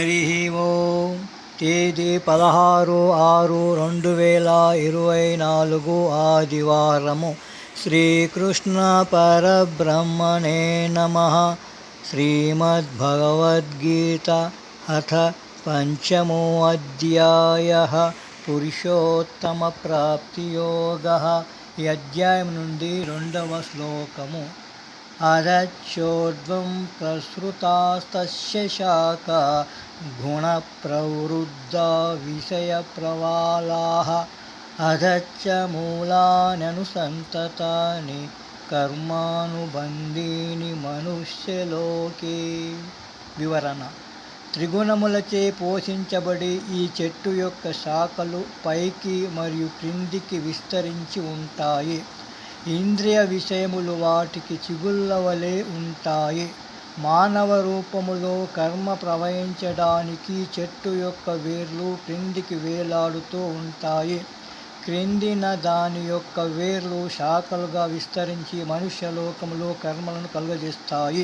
హరి ఓం. తేదీ 16/6/2024 ఆదివారము. శ్రీకృష్ణ పరబ్రహ్మణే నమః. శ్రీమద్భగవద్గీత అథ పంచమో అధ్యాయః. పురుషోత్తమ ప్రాప్తియోగః. ఈ అధ్యాయం నుండి 2వ శ్లోకము. అదచ్చోర్ధ్వం ప్రసృతాస్తస్య శాఖా గుణప్రవృద్ధా విషయప్రవాలాః అధచ్చ మూలాన్యనుసంతతాని కర్మానుబంధీని మనుష్యలోకే. వివరణ: త్రిగుణములచే పోషించబడి ఈ చెట్టు యొక్క శాఖలు పైకి మరియు క్రిందికి విస్తరించి ఉంటాయి. ఇంద్రియ విషయములు వాటికి చిగుళ్ళ వలె ఉంటాయి. మానవ రూపములో కర్మ ప్రవహించడానికి చెట్టు యొక్క వేర్లు క్రిందికి వేలాడుతూ ఉంటాయి. క్రిందిన దాని యొక్క వేర్లు శాఖలుగా విస్తరించి మనుష్యలోకములో కర్మలను కలుగజేస్తాయి.